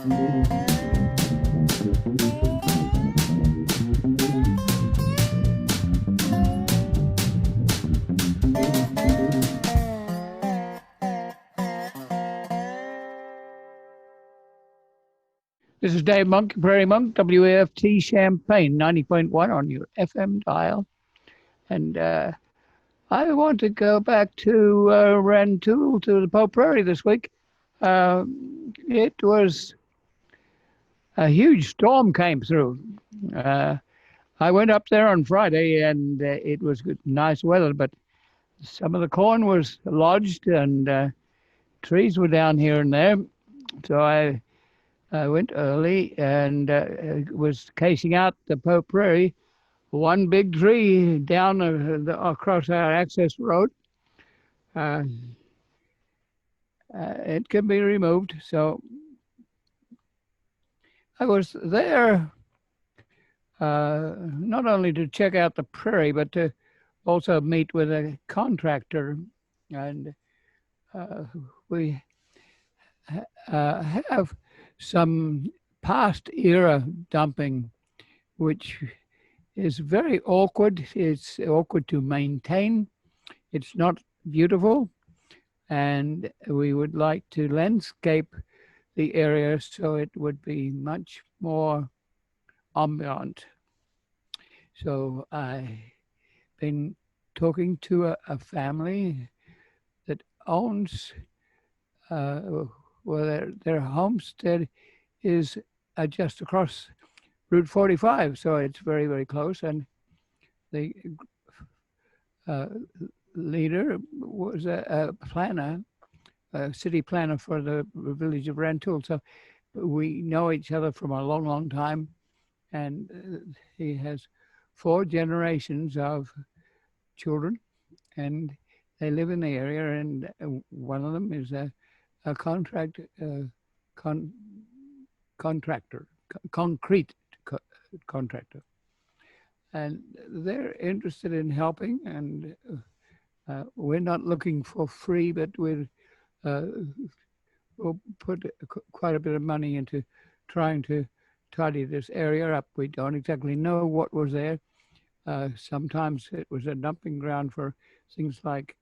This is Dave Monk, Prairie Monk, WAFT Champaign, 90.1 on your FM dial. And I want to go back to Rantoul, to the Pope Prairie this week. It was a huge storm came through. I went up there on Friday, and it was good, nice weather, but some of the corn was lodged, and trees were down here and there. So I went early and was casing out the Pope Prairie. One big tree down across our access road. It can be removed. So I was there not only to check out the prairie, but to also meet with a contractor. And we have some past era dumping, which is very awkward. It's awkward to maintain. It's not beautiful. And we would like to landscape the area so it would be much more ambient. So I've been talking to a family that owns their homestead is just across Route 45, so it's very, very close. And the leader was a planner, a city planner for the village of Rantoul. So we know each other from a long, long time. And he has 4 generations of children, and they live in the area. And one of them is a concrete contractor, and they're interested in helping. And we're not looking for free, but we'll put quite a bit of money into trying to tidy this area up. We don't exactly know what was there. Sometimes it was a dumping ground for things like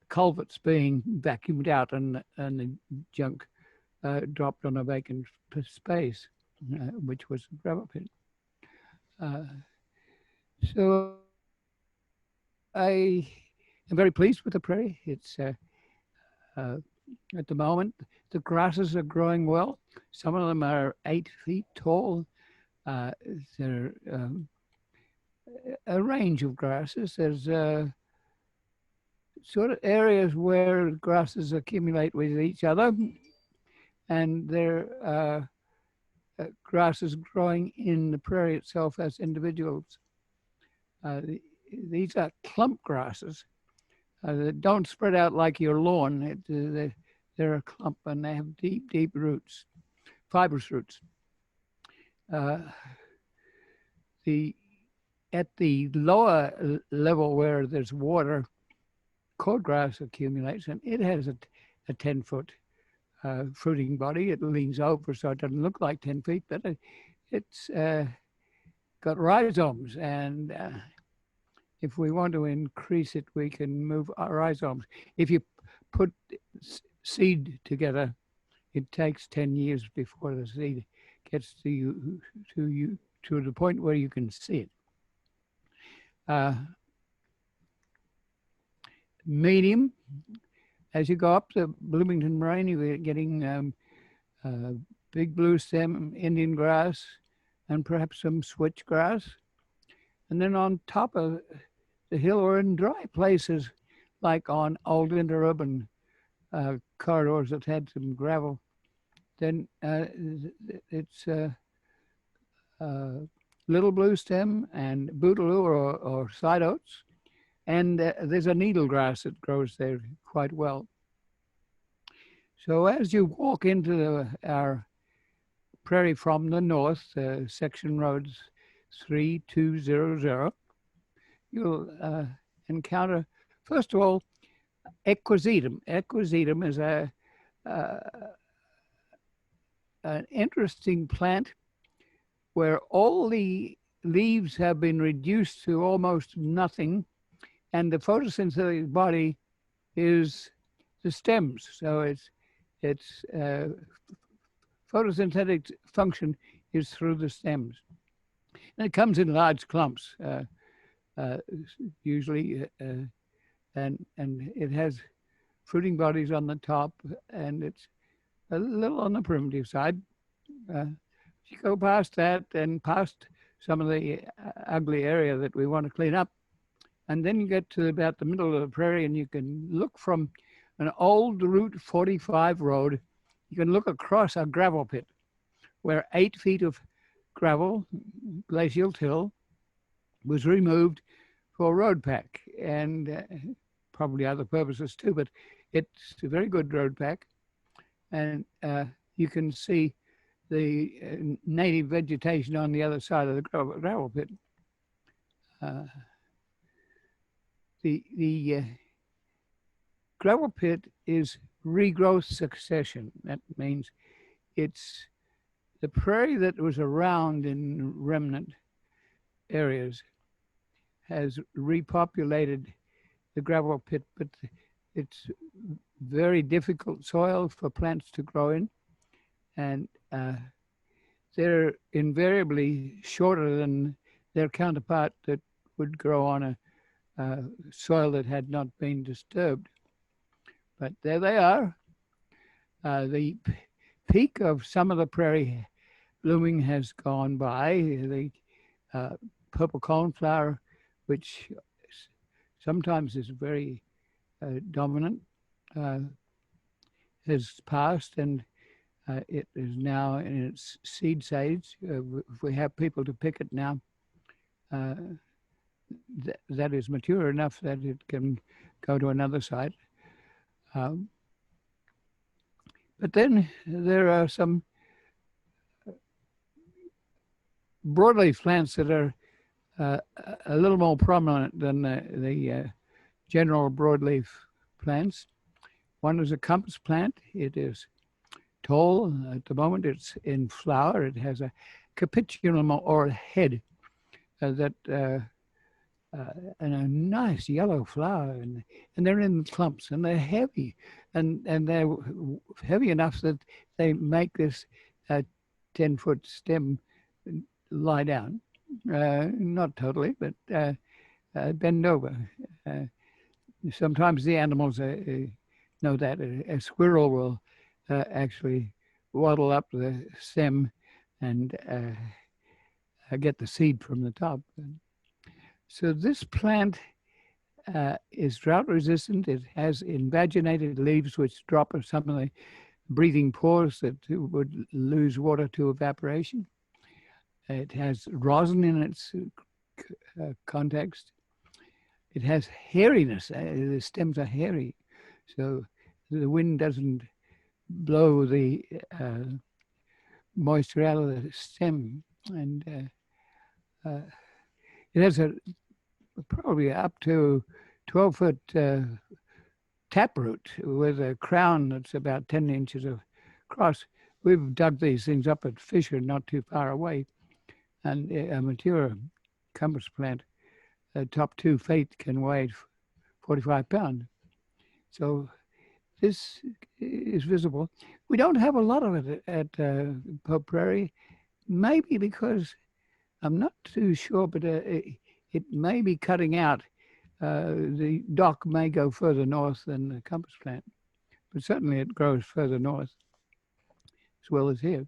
culverts being vacuumed out and the junk dropped on a vacant space, which was a gravel pit. So I am very pleased with the prairie. It's at the moment, the grasses are growing well. Some of them are 8 feet tall. There are a range of grasses. There's sort of areas where grasses accumulate with each other, and there are grasses growing in the prairie itself as individuals. These are clump grasses that don't spread out like your lawn. They're a clump, and they have deep, deep roots, fibrous roots. At the lower level where there's water, cordgrass accumulates, and it has a 10-foot fruiting body. It leans over so it doesn't look like 10 feet, but it's got rhizomes, and if we want to increase it, we can move our rhizomes. If you put seed together, it takes 10 years before the seed gets to the point where you can see it. Medium, as you go up the Bloomington Moraine, you're getting big blue stem Indian grass and perhaps some switchgrass. And then on top of the hill or in dry places, like on old interurban corridors that had some gravel, then it's little blue stem and bootaloo or side oats. And there's a needle grass that grows there quite well. So as you walk into our prairie from the north, section roads 3200, you'll encounter, first of all, Equisetum. Equisetum is an interesting plant where all the leaves have been reduced to almost nothing, and the photosynthetic body is the stems. So its photosynthetic function is through the stems, and it comes in large clumps, uh, usually, and it has fruiting bodies on the top, and it's a little on the primitive side. You go past that and past some of the ugly area that we want to clean up, and then you get to about the middle of the prairie, and you can look from an old Route 45 road. You can look across a gravel pit where 8 feet of gravel, glacial till, was removed for road pack and probably other purposes too, but it's a very good road pack. And you can see the native vegetation on the other side of the gravel pit. The gravel pit is regrowth succession. That means it's the prairie that was around in remnant areas has repopulated the gravel pit, but it's very difficult soil for plants to grow in, and they're invariably shorter than their counterpart that would grow on a soil that had not been disturbed. But there they are. The peak of some of the prairie blooming has gone by. The purple coneflower, which sometimes is very dominant, has passed, and it is now in its seed stage. If we have people to pick it now, that is mature enough that it can go to another site. But then there are some broadleaf plants that are a little more prominent than the general broadleaf plants. One is a compass plant. It is tall. At the moment, it's in flower. It has a capitulum or a head that and a nice yellow flower, and they're in clumps, and they're heavy, and they're heavy enough that they make this 10-foot stem lie down. Not totally, but bend over. Sometimes the animals know that. A squirrel will actually waddle up the stem and get the seed from the top. So this plant is drought resistant. It has invaginated leaves which drop some of the breathing pores that would lose water to evaporation. It has rosin in its context. It has hairiness. The stems are hairy, so the wind doesn't blow the moisture out of the stem. And it has probably up to 12-foot taproot with a crown that's about 10 inches across. We've dug these things up at Fisher, not too far away, and a mature compass plant, top 2 feet, can weigh 45 pounds. So this is visible. We don't have a lot of it at Pope Prairie, maybe because I'm not too sure, but it may be cutting out. The dock may go further north than the compass plant, but certainly it grows further north as well as here.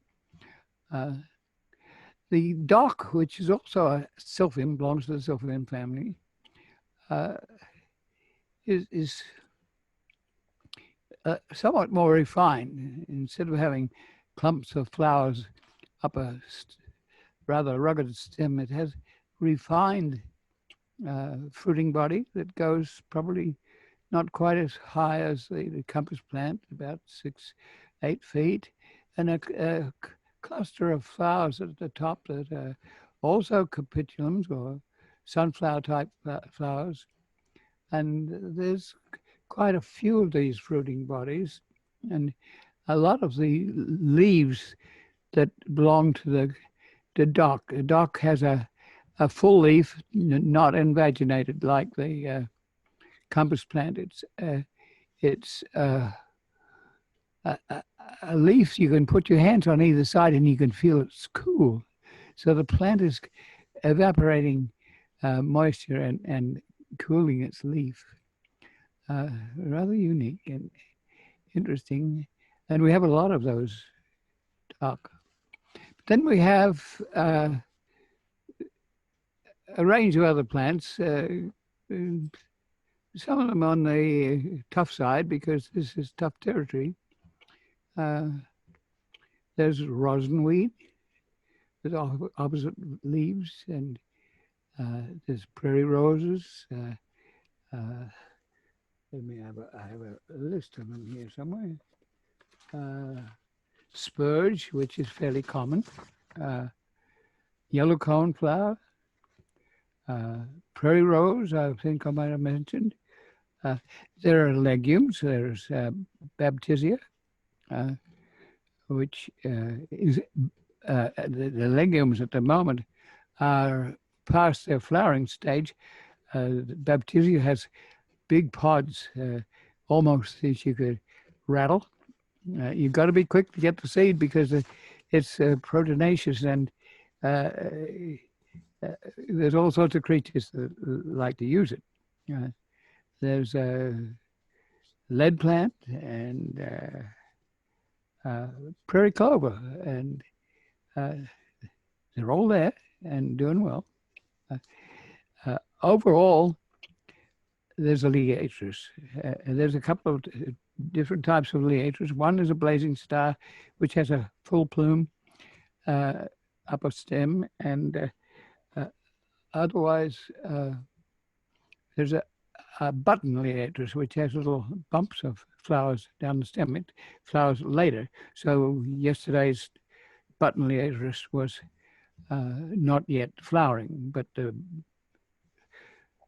The dock, which is also a silphium, belongs to the silphium family, is somewhat more refined. Instead of having clumps of flowers up a rather rugged stem, it has refined fruiting body that goes probably not quite as high as the compass plant, about 6-8 feet, and a cluster of flowers at the top that are also capitulums or sunflower type flowers. And there's quite a few of these fruiting bodies, and a lot of the leaves that belong to the dock. The dock has a full leaf, not invaginated like the compass plant. It's a leaf you can put your hands on either side and you can feel it's cool. So the plant is evaporating moisture and cooling its leaf. Rather unique and interesting. And we have a lot of those dock. Then we have a range of other plants, some of them on the tough side because this is tough territory. There's rosinweed with opposite leaves, and there's prairie roses. I have a list of them here somewhere. Spurge, which is fairly common. Yellow coneflower. Prairie rose, I think I might have mentioned. There are legumes. There's baptisia, which is the legumes at the moment are past their flowering stage. Baptisia has big pods, almost that you could rattle. You've got to be quick to get the seed because it's proteinaceous, and there's all sorts of creatures that like to use it. There's a lead plant and prairie clover, and they're all there and doing well. Overall, there's a liatris. There's a couple of different types of liatris. One is a blazing star, which has a full plume upper stem, and otherwise there's a button liatris, which has little bumps of flowers down the stem. It flowers later. So yesterday's button liatris was not yet flowering, but the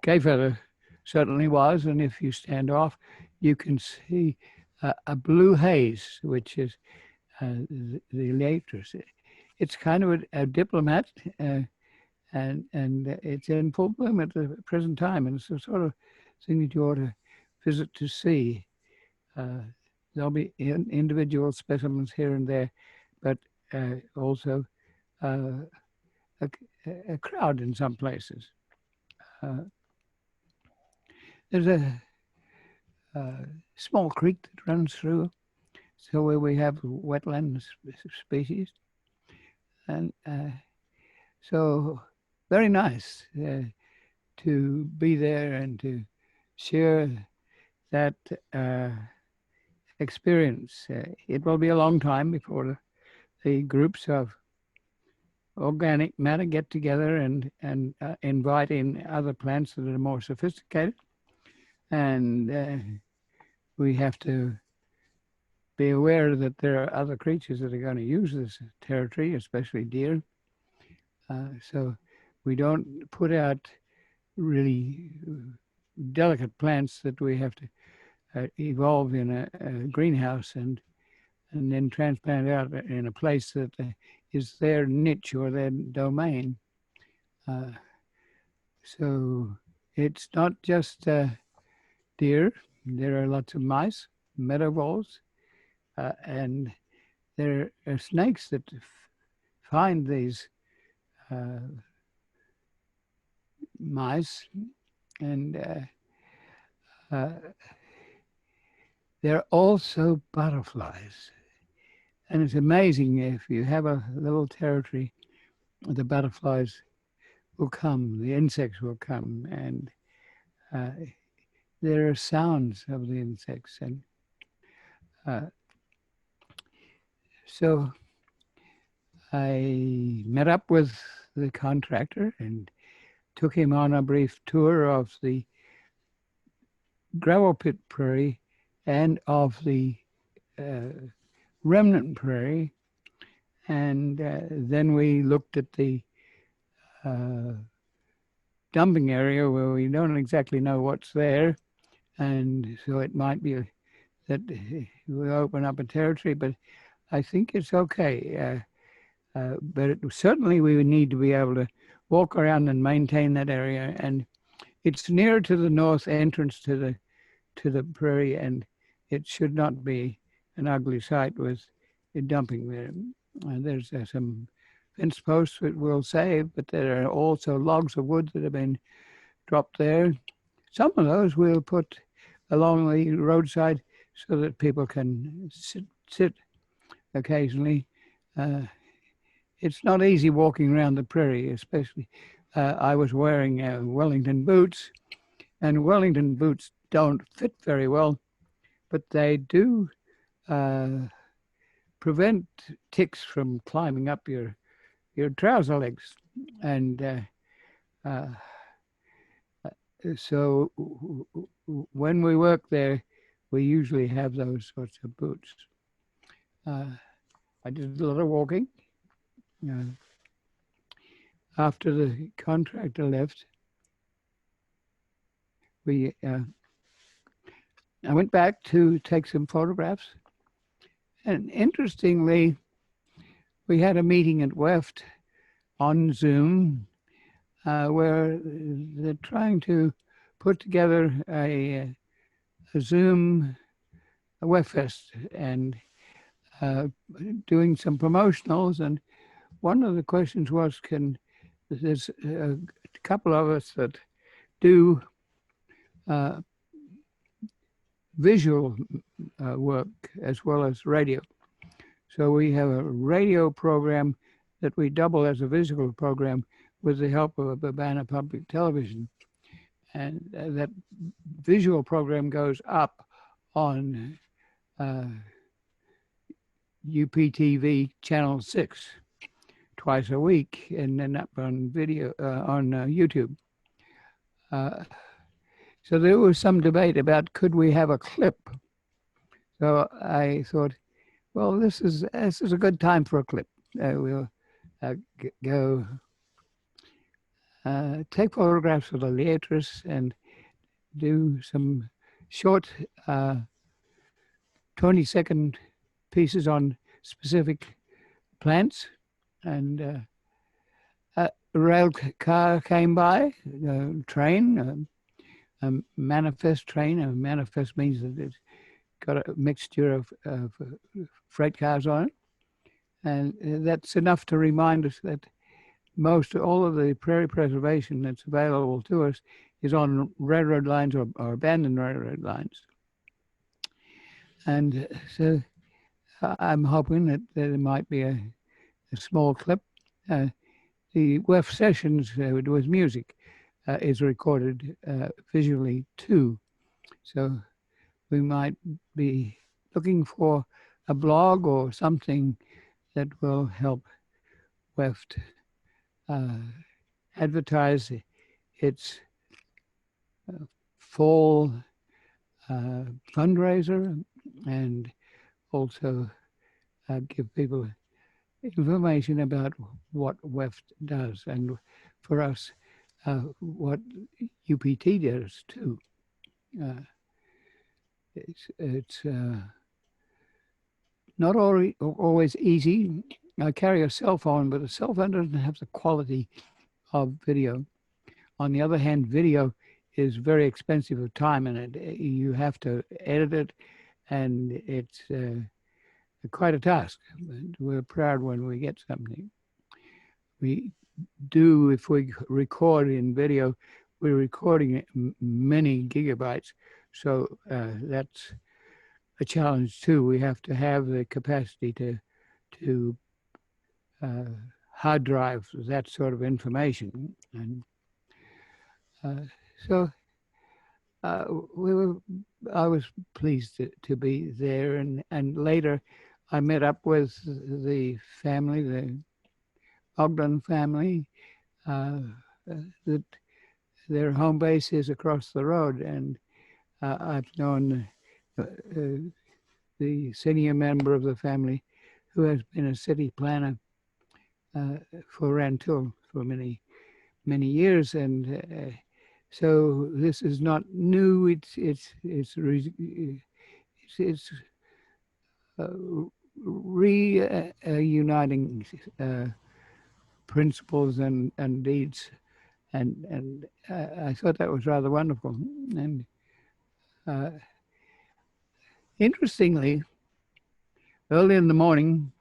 gay feather certainly was. And if you stand off, you can see a blue haze, which is the liatris. It's kind of a diplomat, and it's in full bloom at the present time, and it's the sort of thing that you ought to visit to see. There'll be individual specimens here and there, but also a crowd in some places. There's a small creek that runs through, so where we have wetland species, and so very nice to be there and to share that experience. It will be a long time before the groups of organic matter get together and invite in other plants that are more sophisticated. And we have to be aware that there are other creatures that are going to use this territory, especially deer. So we don't put out really delicate plants that we have to evolve in a greenhouse and then transplant out in a place that is their niche or their domain. So it's not just deer. There are lots of mice, meadow voles, and there are snakes that find these mice, and there are also butterflies. And it's amazing, if you have a little territory, the butterflies will come, the insects will come, and there are sounds of the insects. And so I met up with the contractor and took him on a brief tour of the gravel pit prairie and of the remnant prairie. And then we looked at the dumping area where we don't exactly know what's there. And so it might be that we open up a territory, but I think it's okay. But certainly we would need to be able to walk around and maintain that area. And it's nearer to the north entrance to the prairie, and it should not be an ugly sight with dumping there. There's some fence posts that we'll save, but there are also logs of wood that have been dropped there. Some of those we'll put along the roadside so that people can sit occasionally. It's not easy walking around the prairie, especially. I was wearing Wellington boots, and Wellington boots don't fit very well, but they do prevent ticks from climbing up your trouser legs. And so when we work there, we usually have those sorts of boots. I did a lot of walking. After the contractor left, I went back to take some photographs. And interestingly, we had a meeting at WEFT on Zoom where they're trying to put together a Zoom WEFFest and doing some promotionals. And one of the questions was, there's a couple of us that do visual work as well as radio. So we have a radio program that we double as a visual program with the help of Urbana Public Television. And that visual program goes up on UPTV Channel 6 twice a week, and then up on video on YouTube. So there was some debate about could we have a clip. So I thought, well, this is a good time for a clip. We'll go take photographs of the liatris and do some short 20-second pieces on specific plants. And a rail car came by, a train, a manifest train. A manifest means that it's got a mixture of freight cars on it. And that's enough to remind us that all of the prairie preservation that's available to us is on railroad lines or abandoned railroad lines. And so I'm hoping that there might be a small clip. The WEF sessions with music is recorded visually too. So we might be looking for a blog or something that will help WEFT advertise its fall fundraiser, and also give people information about what WEFT does, and for us, what UPT does too. It's not always easy. I carry a cell phone, but a cell phone doesn't have the quality of video. On the other hand, video is very expensive of time, and you have to edit it, and it's quite a task. We're proud when we get something. We do, if we record in video, we're recording many gigabytes, so that's a challenge too. We have to have the capacity to hard drive that sort of information, and so I was pleased to be there, and later I met up with the family, the Ogden family, that their home base is across the road, and I've known the senior member of the family who has been a city planner for Rantoul for many years, and so this is not new. It's reuniting principles and deeds, and I thought that was rather wonderful. And uh, interestingly, early in the morning,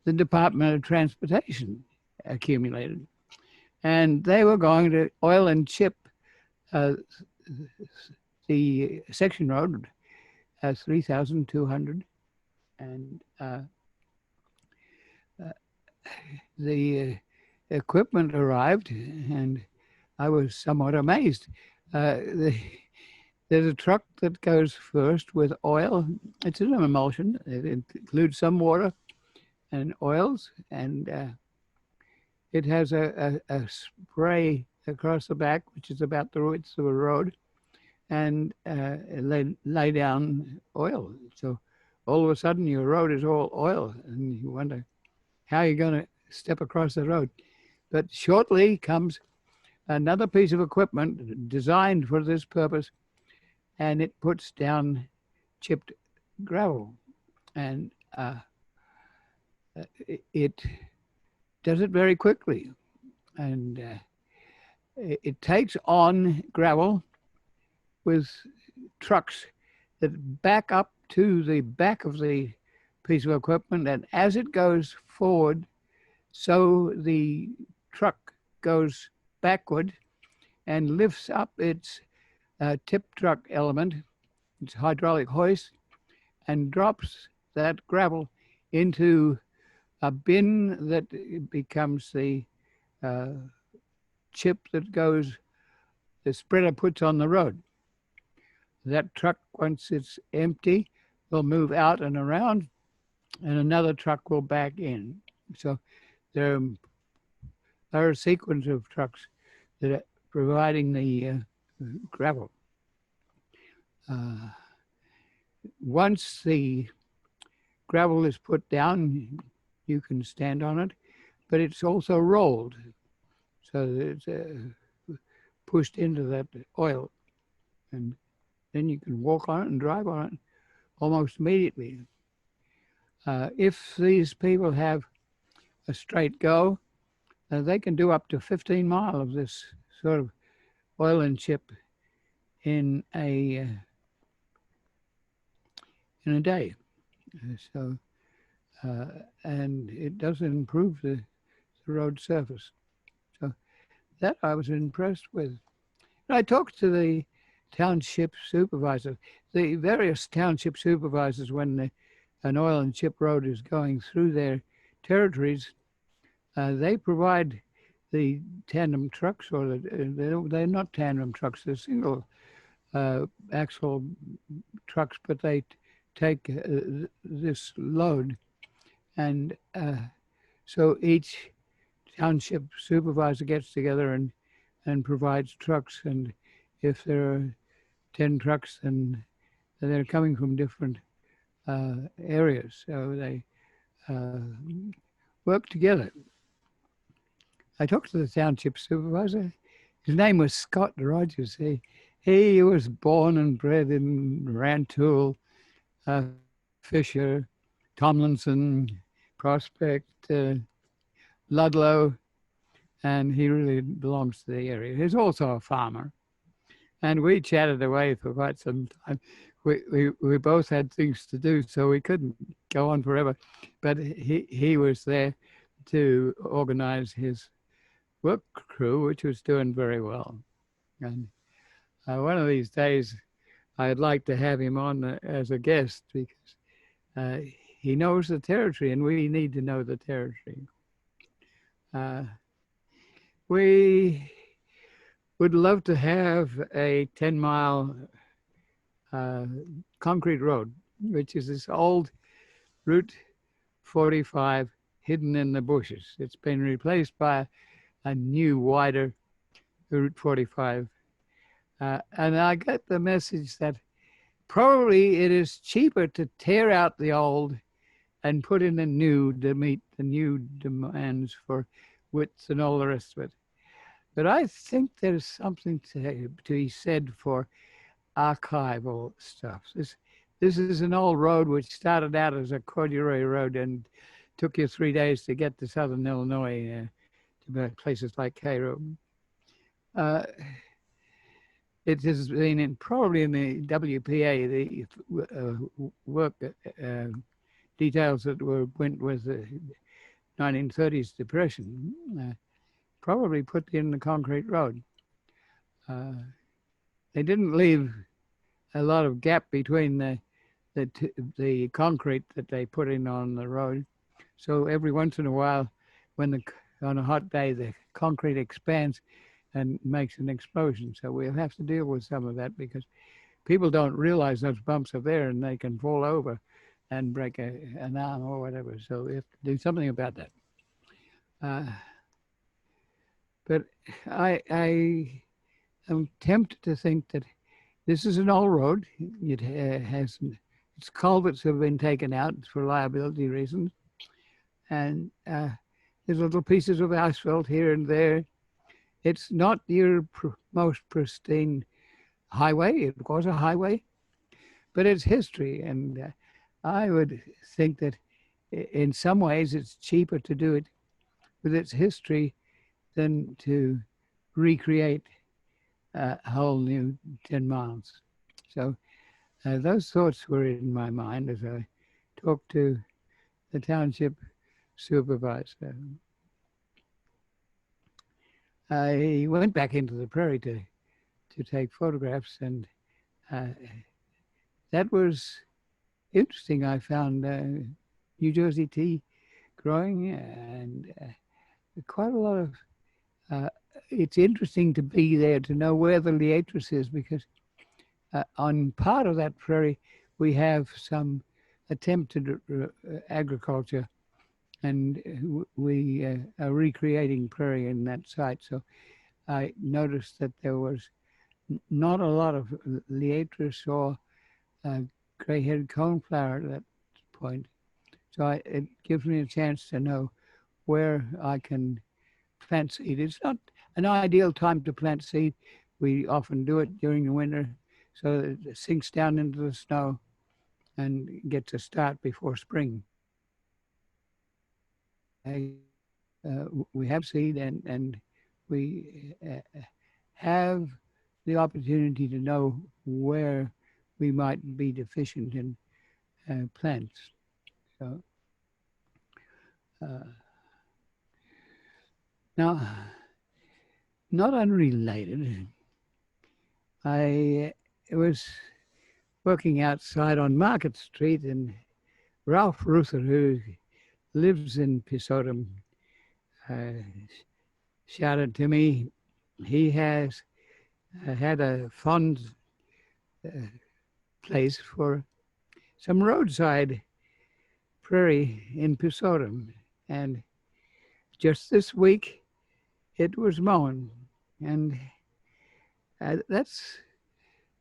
the Department of Transportation accumulated, and they were going to oil and chip uh, the section road as 3,200, and uh, the equipment arrived, and I was somewhat amazed. There's a truck that goes first with oil. It's an emulsion. It includes some water and oils, and it has a spray across the back, which is about the width of a road, and lay down oil. So all of a sudden your road is all oil, and you wonder how you're going to step across the road. But shortly comes another piece of equipment designed for this purpose, and it puts down chipped gravel, and it does it very quickly, and it takes on gravel with trucks that back up to the back of the piece of equipment, and as it goes forward, so the truck goes backward and lifts up its tip truck element, its hydraulic hoist, and drops that gravel into a bin that becomes the chip that goes, the spreader puts on the road. That truck, once it's empty, will move out and around, and another truck will back in. So there are a sequence of trucks that are providing the gravel. Once the gravel is put down, you can stand on it, but it's also rolled. So it's pushed into that oil, and then you can walk on it and drive on it almost immediately. If these people have a straight go, they can do up to 15 miles of this sort of oil and chip in a day. So, and it does improve the road surface. So that I was impressed with. And I talked to the township supervisor, the various township supervisors, when an oil and chip road is going through their territories. They provide the tandem trucks, or they're not tandem trucks, they're single axle trucks, but they take this load. And so each township supervisor gets together and provides trucks. And if there are 10 trucks, then they're coming from different areas. So they work together. I talked to the township supervisor. His name was Scott Rogers. He was born and bred in Rantoul, Fisher, Tomlinson, Prospect, Ludlow, and he really belongs to the area. He's also a farmer. And we chatted away for quite some time. We both had things to do, so we couldn't go on forever. But he was there to organize his work crew, which was doing very well. And one of these days, I'd like to have him on as a guest, because he knows the territory, and we need to know the territory. We would love to have a 10-mile concrete road, which is this old Route 45 hidden in the bushes. It's been replaced by a new, wider Route 45. And I get the message that probably it is cheaper to tear out the old and put in a new to meet the new demands for width and all the rest of it. But I think there's something to be said for archival stuff. This This is an old road which started out as a corduroy road and took you 3 days to get to southern Illinois, to places like Cairo. Uh, it has been probably in the WPA, the work details that went with the 1930s depression, probably put in the concrete road. They didn't leave a lot of gap between the concrete that they put in on the road. So every once in a while, on a hot day, the concrete expands and makes an explosion. So we'll have to deal with some of that because people don't realize those bumps are there and they can fall over and break an arm or whatever. So we have to do something about that. But I am tempted to think that this is an old road. It has its culverts have been taken out for liability reasons, and there's little pieces of asphalt here and there. It's not your most pristine highway. It was a highway, but it's history, and I would think that in some ways it's cheaper to do it with its history than to recreate a whole new 10 miles. So those thoughts were in my mind as I talked to the township supervisor. I went back into the prairie to take photographs, and that was interesting. I found New Jersey tea growing, and quite a lot of it's interesting to be there to know where the liatris is, because on part of that prairie we have some attempted agriculture, and we are recreating prairie in that site. So I noticed that there was not a lot of liatris or gray-headed coneflower at that point. So it gives me a chance to know where I can plant seed. It's not an ideal time to plant seed. We often do it during the winter so that it sinks down into the snow and gets a start before spring. We have seed, and we have the opportunity to know where we might be deficient in plants. So now, not unrelated, I was working outside on Market Street, and Ralph Ruther, who lives in Equisetum, shouted to me. He has had a fond place for some roadside prairie in Equisetum, and just this week it was mown, and that's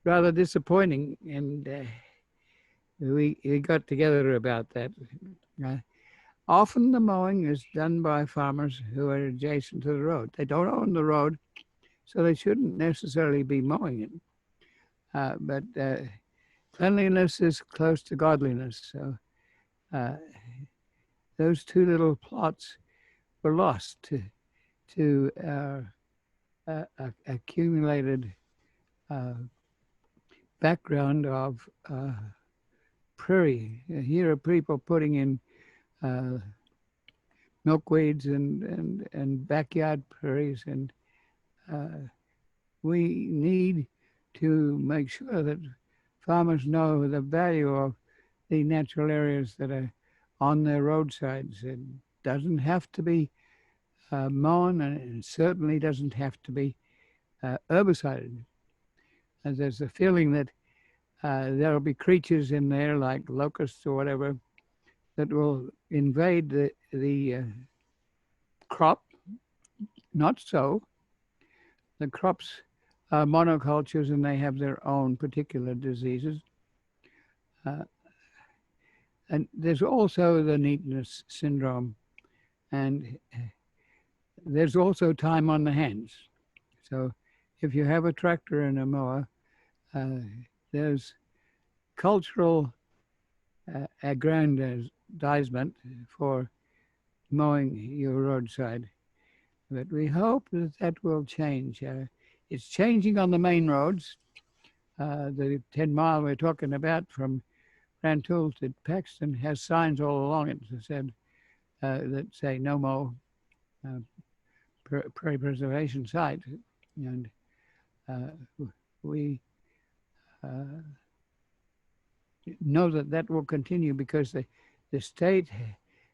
rather disappointing, and we got together about that. Often the mowing is done by farmers who are adjacent to the road. They don't own the road, so they shouldn't necessarily be mowing it. But cleanliness is close to godliness. So those two little plots were lost to accumulated background of prairie. Here are people putting in milkweeds and backyard prairies, and we need to make sure that farmers know the value of the natural areas that are on their roadsides. It doesn't have to be mown, and it certainly doesn't have to be herbicided. And there's a feeling that there'll be creatures in there like locusts or whatever that will invade the crop. Not so. The crops are monocultures, and they have their own particular diseases. And there's also the neatness syndrome, and there's also time on the hands. So if you have a tractor and a mower, there's cultural aggrandizement for mowing your roadside. But we hope that that will change. It's changing on the main roads. The 10 mile we're talking about from Rantoul to Paxton has signs all along it that said that say no mow uh, prairie preservation site, and we uh, know that that will continue because the state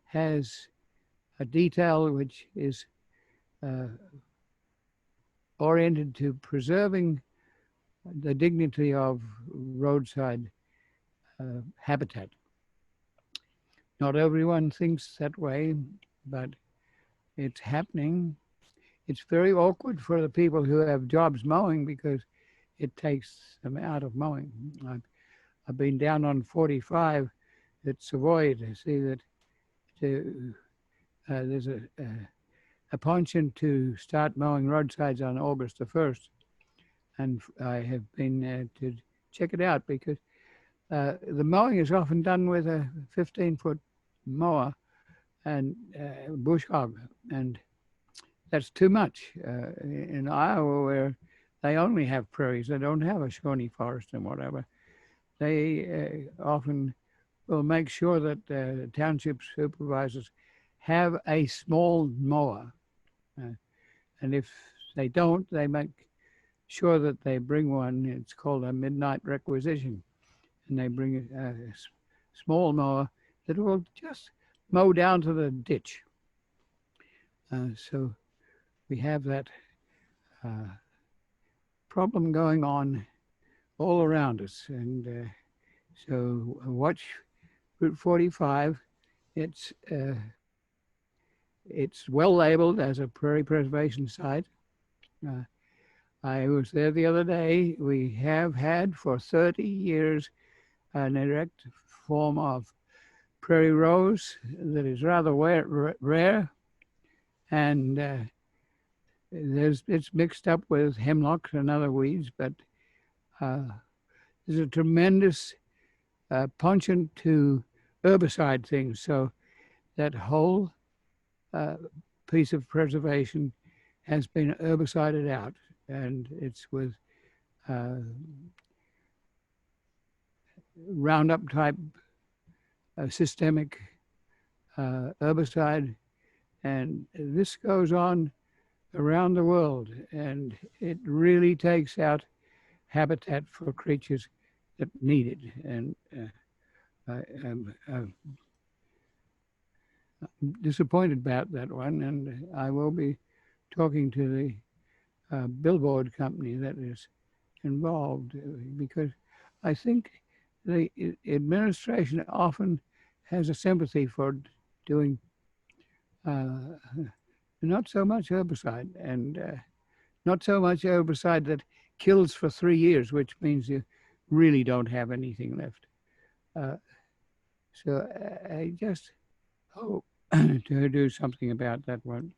has a detail which is uh, oriented to preserving the dignity of roadside habitat. Not everyone thinks that way, but it's happening. It's very awkward for the people who have jobs mowing because it takes them out of mowing. I've been down on 45 at Savoy to see that there's a penchant to start mowing roadsides on August the 1st. And I have been to check it out because the mowing is often done with a 15-foot mower and bush hog, and that's too much. In Iowa, where they only have prairies, they don't have a Shawnee forest and whatever, they often will make sure that township supervisors have a small mower. And if they don't, they make sure that they bring one. It's called a midnight requisition. And they bring a small mower that will just mow down to the ditch. So we have that problem going on all around us. And so watch Route 45. It's well labeled as a prairie preservation site. I was there the other day. We have had for 30 years an erect form of prairie rose that is rather rare, and it's mixed up with hemlocks and other weeds, but there's a tremendous penchant to herbicide things. So that whole piece of preservation has been herbicided out, and it's with Roundup type systemic herbicide, and this goes on around the world, and it really takes out habitat for creatures that need it. And I'm disappointed about that one, and I will be talking to the billboard company that is involved, because I think the administration often has a sympathy for doing not so much herbicide, and not so much herbicide that kills for 3 years, which means you really don't have anything left. So I just hope to do something about that one.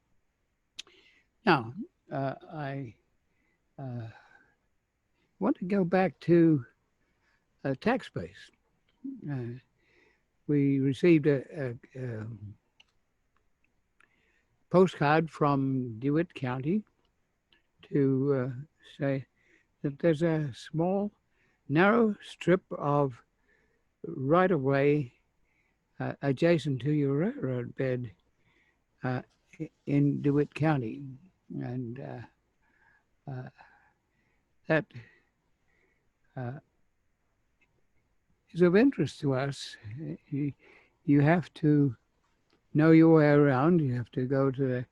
Now, I want to go back to tax base. We received a postcard from DeWitt County to say that there's a small, narrow strip of right-of-way adjacent to your railroad bed in DeWitt County, and that is of interest to us. You have to know your way around. You have to go to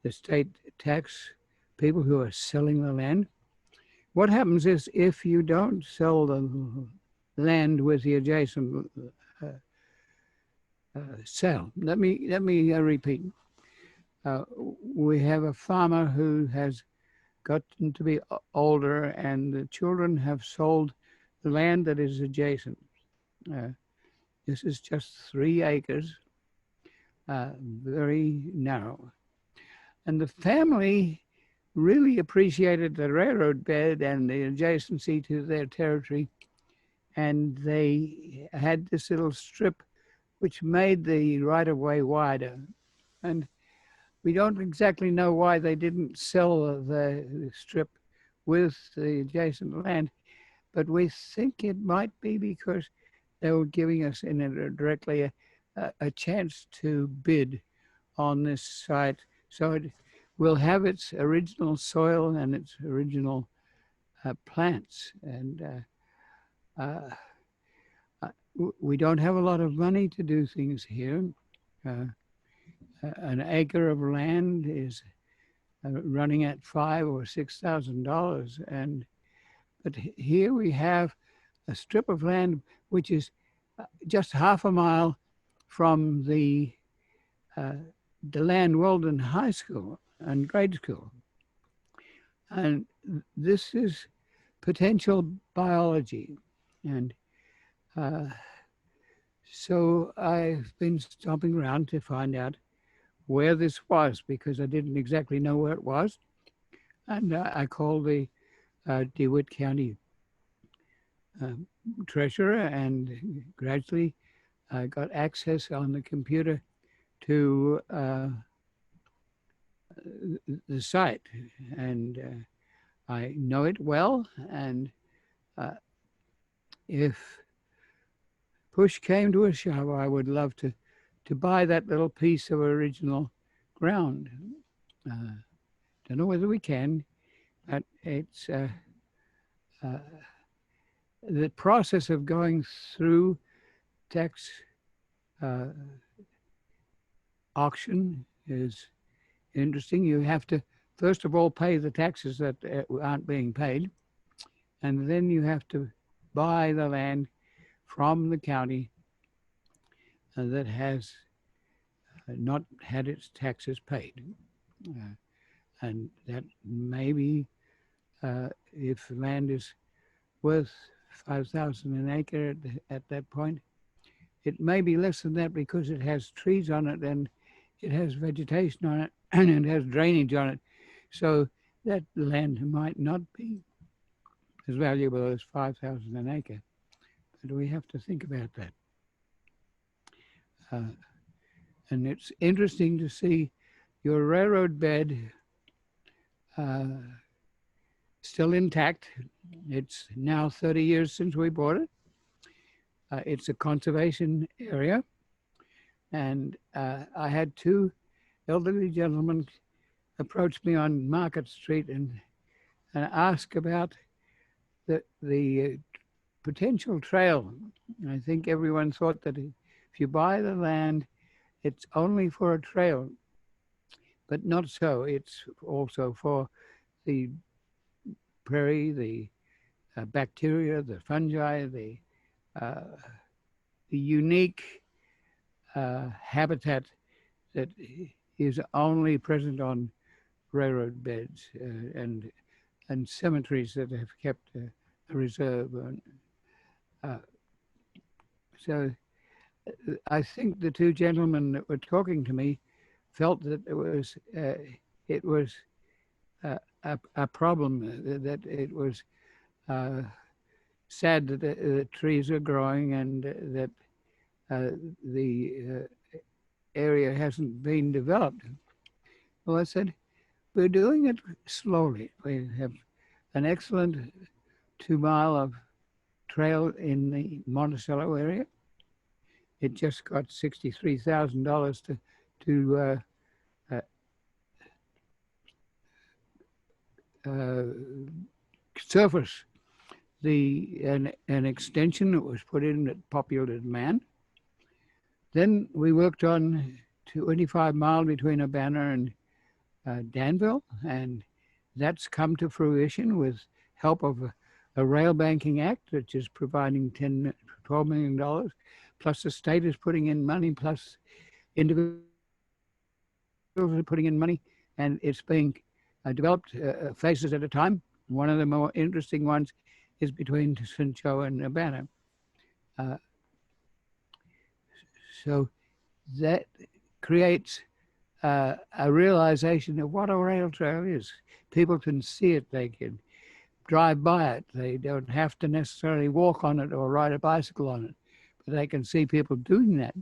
the state tax people who are selling the land. What happens is if you don't sell the land with the adjacent sell. Let me repeat. We have a farmer who has gotten to be older, and the children have sold the land that is adjacent. This is just 3 acres, very narrow. And the family really appreciated the railroad bed and the adjacency to their territory, and they had this little strip which made the right-of-way wider. And we don't exactly know why they didn't sell the strip with the adjacent land, but we think it might be because they were giving us directly a chance to bid on this site. So it will have its original soil and its original plants. And we don't have a lot of money to do things here. An acre of land is running at $5,000 or $6,000, and but here we have a strip of land which is just half a mile from the DeLand Weldon High School and grade school, and this is potential biology, and so I've been stomping around to find out where this was because I didn't exactly know where it was. And I called the DeWitt County treasurer, and gradually I got access on the computer to the site. And I know it well. And if push came to a shove, I would love to buy that little piece of original ground. Don't know whether we can, but it's the process of going through tax auction is interesting. You have to, first of all, pay the taxes that aren't being paid, and then you have to buy the land from the county that has not had its taxes paid. And that maybe if land is worth $5,000 an acre at that point, it may be less than that because it has trees on it and it has vegetation on it and it has drainage on it. So that land might not be as valuable as $5,000 an acre. But we have to think about that. And it's interesting to see your railroad bed still intact. It's now 30 years since we bought it. It's a conservation area. And I had two elderly gentlemen approach me on Market Street and ask about the potential trail. I think everyone thought that if you buy the land, it's only for a trail, but not so. It's also for the prairie, the bacteria, the fungi, the unique habitat that is only present on railroad beds and cemeteries that have kept a reserve. So I think the two gentlemen that were talking to me felt that it was a problem, that it was sad that the trees are growing and that the area hasn't been developed. Well, I said, we're doing it slowly. We have an excellent 2 mile of trail in the Monticello area. It just got $63,000 to surface an extension that was put in at popular demand. Then we worked on 25 mile between Urbana and Danville, and that's come to fruition with help of a rail banking act, which is providing $12 million, plus the state is putting in money, plus individuals are putting in money, and it's being developed phases at a time. One of the more interesting ones is between St. Joe and Urbana. So that creates a realization of what a rail trail is. People can see it, they can drive by it. They don't have to necessarily walk on it or ride a bicycle on it, but they can see people doing that.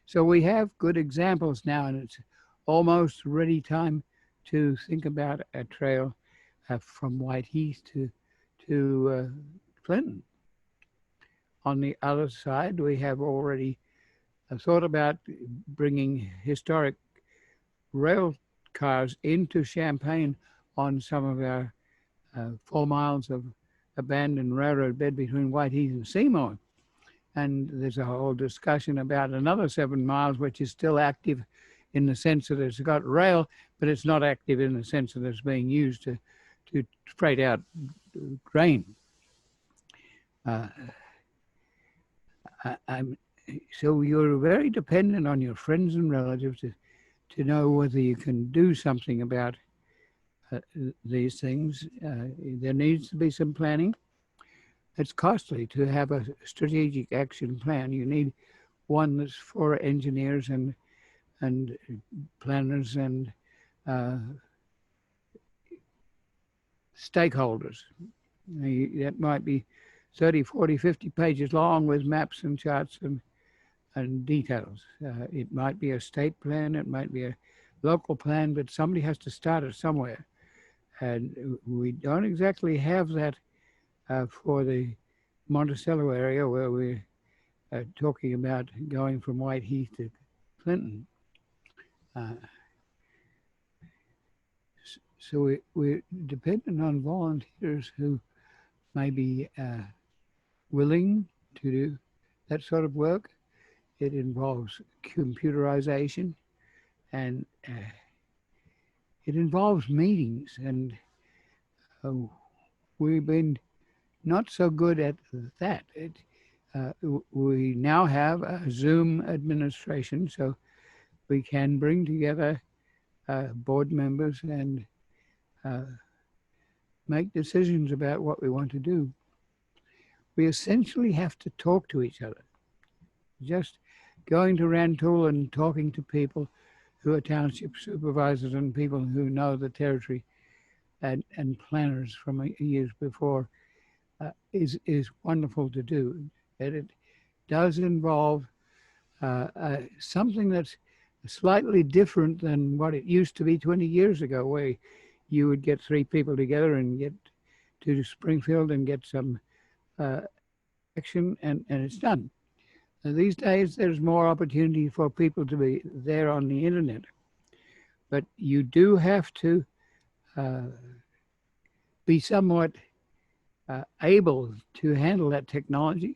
So we have good examples now, and it's almost ready time to think about a trail from Whiteheath to Clinton. On the other side, we have already thought about bringing historic rail cars into Champaign on some of our 4 miles of abandoned railroad bed between Whiteheath and Seymour. And there's a whole discussion about another 7 miles, which is still active in the sense that it's got rail, but it's not active in the sense that it's being used to freight out grain. So you're very dependent on your friends and relatives to know whether you can do something about these things. There needs to be some planning. It's costly to have a strategic action plan. You need one that's for engineers and planners and stakeholders. That might be 30, 40, 50 pages long with maps and charts and details. It might be a state plan, it might be a local plan, but somebody has to start it somewhere. And we don't exactly have that for the Monticello area where we're talking about going from Whiteheath to Clinton. So we're dependent on volunteers who may be willing to do that sort of work. It involves computerization and it involves meetings, and we've been not so good at that. We now have a Zoom administration, so we can bring together board members and make decisions about what we want to do. We essentially have to talk to each other. Just going to Rantoul and talking to people who are township supervisors and people who know the territory and planners from years before is wonderful to do. And it does involve something that's slightly different than what it used to be 20 years ago, where you would get 3 people together and get to Springfield and get some action and it's done. These days, there's more opportunity for people to be there on the internet. But you do have to be somewhat able to handle that technology.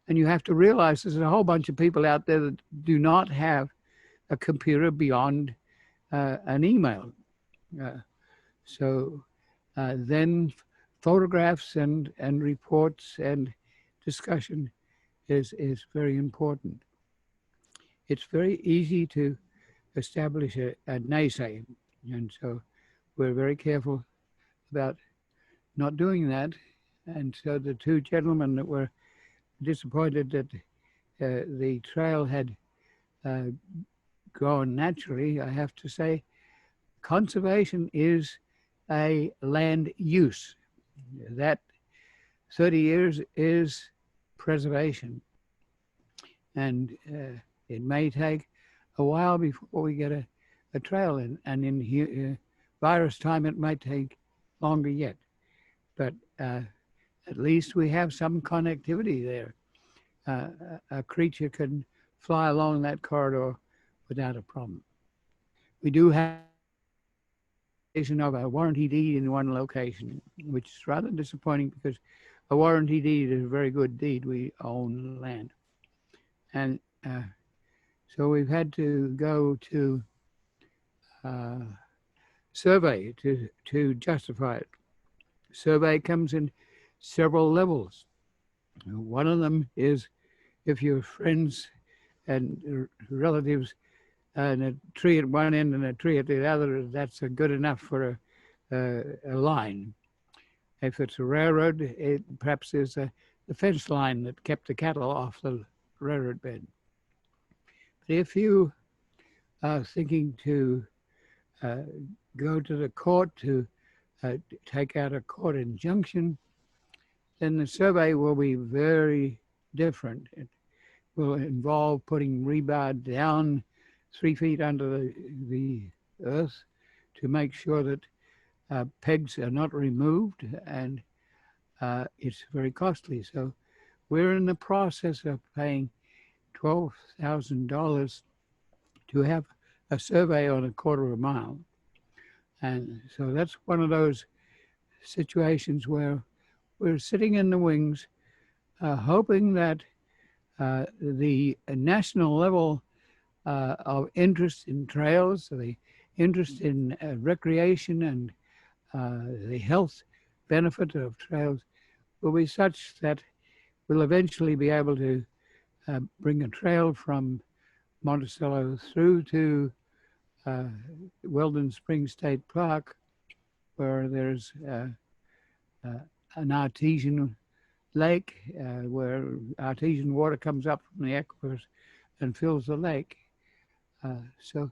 And you have to realize there's a whole bunch of people out there that do not have a computer beyond an email. So then photographs and reports and discussion is very important. It's very easy to establish a naysay, and so we're very careful about not doing that. And so the 2 gentlemen that were disappointed that the trail had gone naturally, I have to say, conservation is a land use. That 30 years is preservation. And it may take a while before we get a trail in. And in virus time, it might take longer yet. But at least we have some connectivity there. A creature can fly along that corridor without a problem. We do have of a warranty deed in one location, which is rather disappointing because a warranty deed is a very good deed. We own land. And so we've had to go to survey to justify it. Survey comes in several levels. One of them is if your friends and relatives and a tree at one end and a tree at the other, that's good enough for a line. If it's a railroad, it perhaps is the fence line that kept the cattle off the railroad bed. But if you are thinking to go to the court to take out a court injunction, then the survey will be very different. It will involve putting rebar down 3 feet under the earth to make sure that pegs are not removed, and it's very costly. So we're in the process of paying $12,000 to have a survey on a quarter of a mile. And so that's one of those situations where we're sitting in the wings, hoping that the national level of interest in trails, the interest in recreation and the health benefit of trails will be such that we'll eventually be able to bring a trail from Monticello through to Weldon Springs State Park, where there's an artesian lake where artesian water comes up from the aquifers and fills the lake. So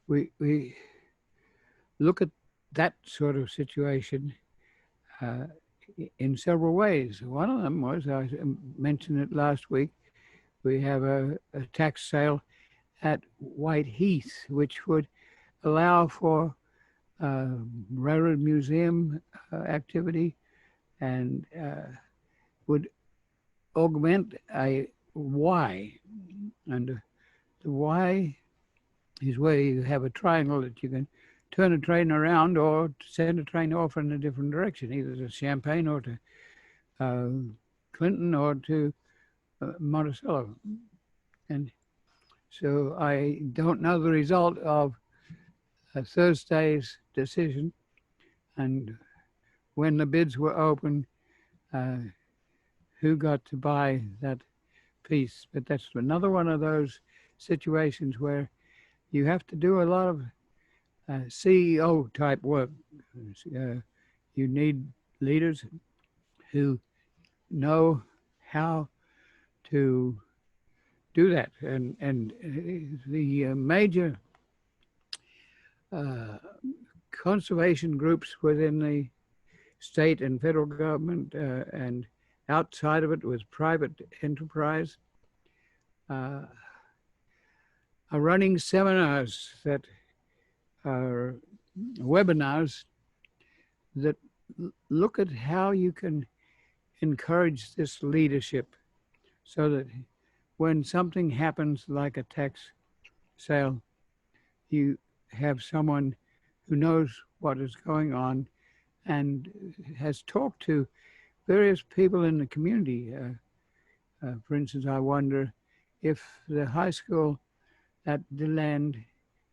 we look at that sort of situation in several ways. One of them was, I mentioned it last week, we have a tax sale at White Heath, which would allow for railroad museum activity and would augment a Y. And the Y is where you have a triangle that you can turn a train around or send a train off in a different direction, either to Champaign or to Clinton or to Monticello. And so I don't know the result of Thursday's decision and when the bids were open, who got to buy that piece. But that's another one of those situations where you have to do a lot of CEO type work. You need leaders who know how to do that. And the major conservation groups within the state and federal government and outside of it with private enterprise are running seminars that are webinars that look at how you can encourage this leadership so that when something happens like a tax sale, you have someone who knows what is going on and has talked to various people in the community. For instance, I wonder if the high school at DeLand,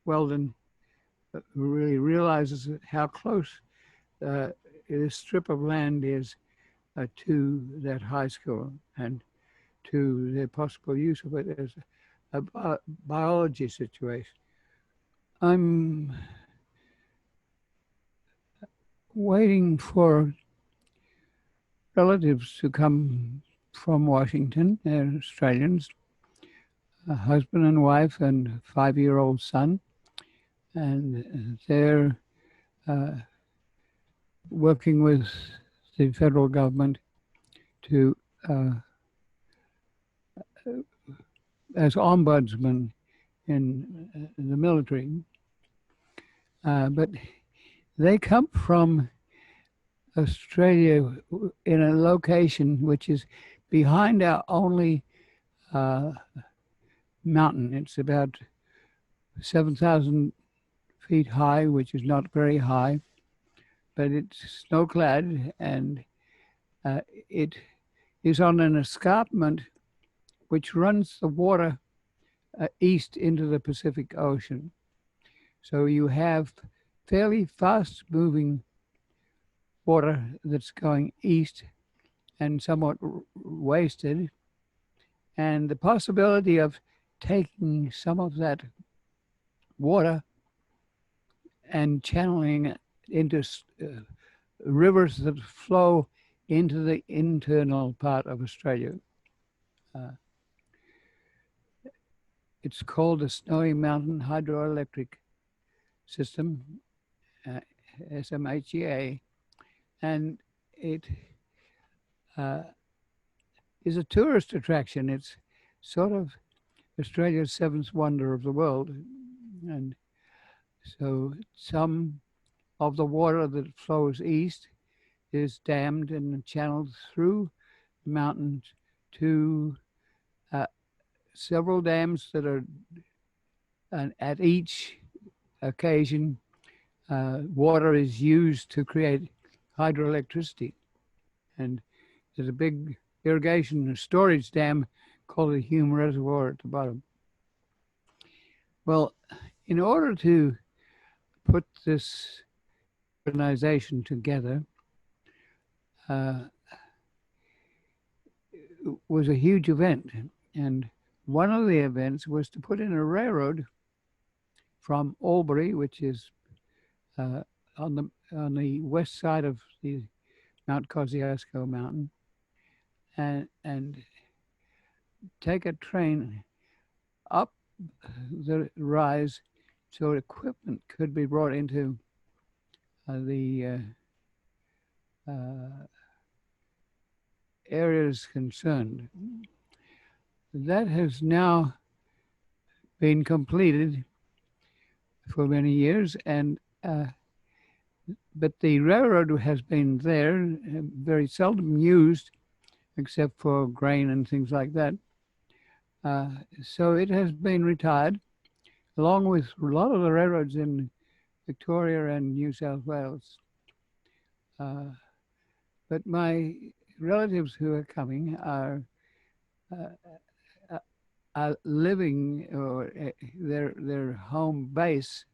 Weldon, really realizes how close this strip of land is to that high school and to the possible use of it as a biology situation. I'm waiting for relatives to come from Washington. They're Australians, a husband and wife and 5-year-old son. And they're working with the federal government to, as ombudsman in the military. But they come from Australia in a location which is behind our only mountain. It's about 7,000 feet high, which is not very high, but it's snow-clad, and it is on an escarpment which runs the water east into the Pacific Ocean. So you have fairly fast-moving water that's going east and somewhat wasted, and the possibility of taking some of that water and channeling it into rivers that flow into the internal part of Australia. It's called the Snowy Mountain Hydroelectric System, uh, SMHEA, and it uh, is a tourist attraction. It's sort of Australia's seventh wonder of the world, and so some of the water that flows east is dammed and channeled through the mountains to uh, several dams that are, and at each occasion, water is used to create hydroelectricity. And there's a big irrigation storage dam called the Hume Reservoir at the bottom. Well, in order to put this organization together, was a huge event. And one of the events was to put in a railroad from Albury, which is on the west side of the Mount Kosciuszko Mountain, and take a train up the rise so equipment could be brought into the areas concerned. That has now been completed for many years, and but the railroad has been there, very seldom used, except for grain and things like that. So it has been retired, along with a lot of the railroads in Victoria and New South Wales. But my relatives who are coming are living, or their home base.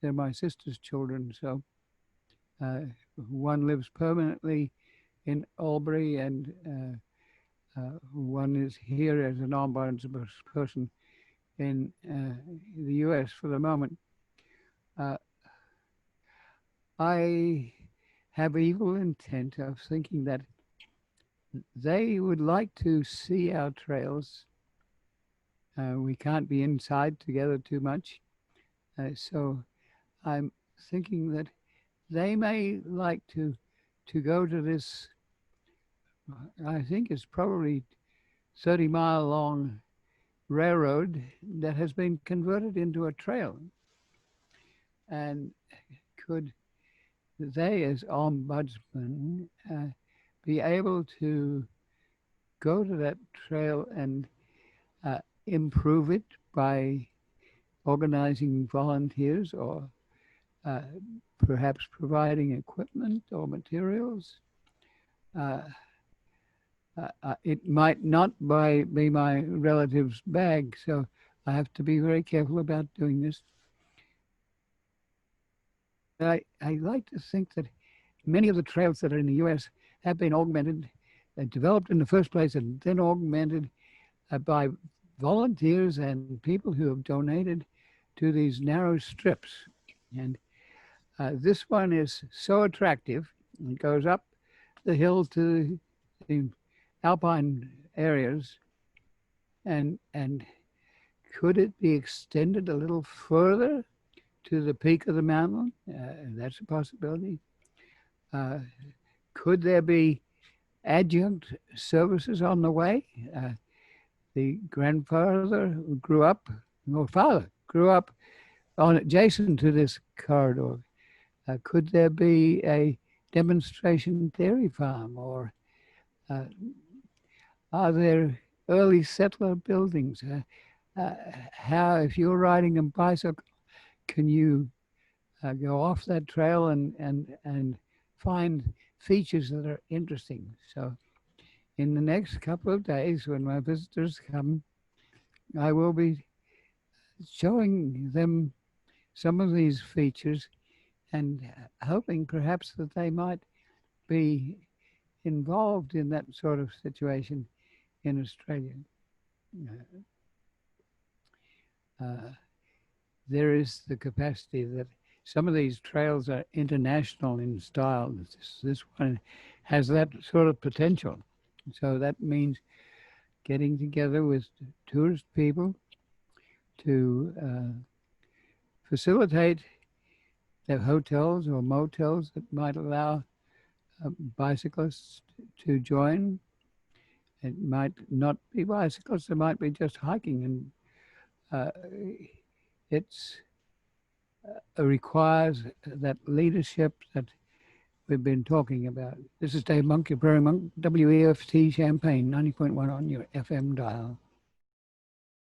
They're my sister's children, so one lives permanently in Albury, and one is here as an ombudsman person in the U.S. for the moment. I have evil intent of thinking that they would like to see our trails. We can't be inside together too much. So I'm thinking that they may like to go to this, I think it's probably 30-mile long railroad that has been converted into a trail. And could they, as ombudsman, be able to go to that trail and improve it by organizing volunteers, or perhaps providing equipment or materials? It might not be my relative's bag, so I have to be very careful about doing this. I like to think that many of the trails that are in the U.S. have been augmented, developed in the first place, and then augmented by volunteers and people who have donated to these narrow strips. And this one is so attractive. It goes up the hill to the alpine areas, and could it be extended a little further to the peak of the mountain? That's a possibility. Could there be adjunct services on the way? The grandfather who grew up, or father grew up on adjacent to this corridor. Could there be a demonstration dairy farm, or are there early settler buildings? How, if you're riding a bicycle, can you go off that trail and find features that are interesting? So in the next couple of days, when my visitors come, I will be showing them some of these features and hoping perhaps that they might be involved in that sort of situation in Australia. There is the capacity that some of these trails are international in style. This one has that sort of potential. So that means getting together with tourist people to facilitate the hotels or motels that might allow bicyclists to join. It might not be bicycles, it might be just hiking, and it's requires that leadership that we've been talking about. This is Dave Monk, your Prairie Monk, WEFT Champaign, 90.1 on your FM dial.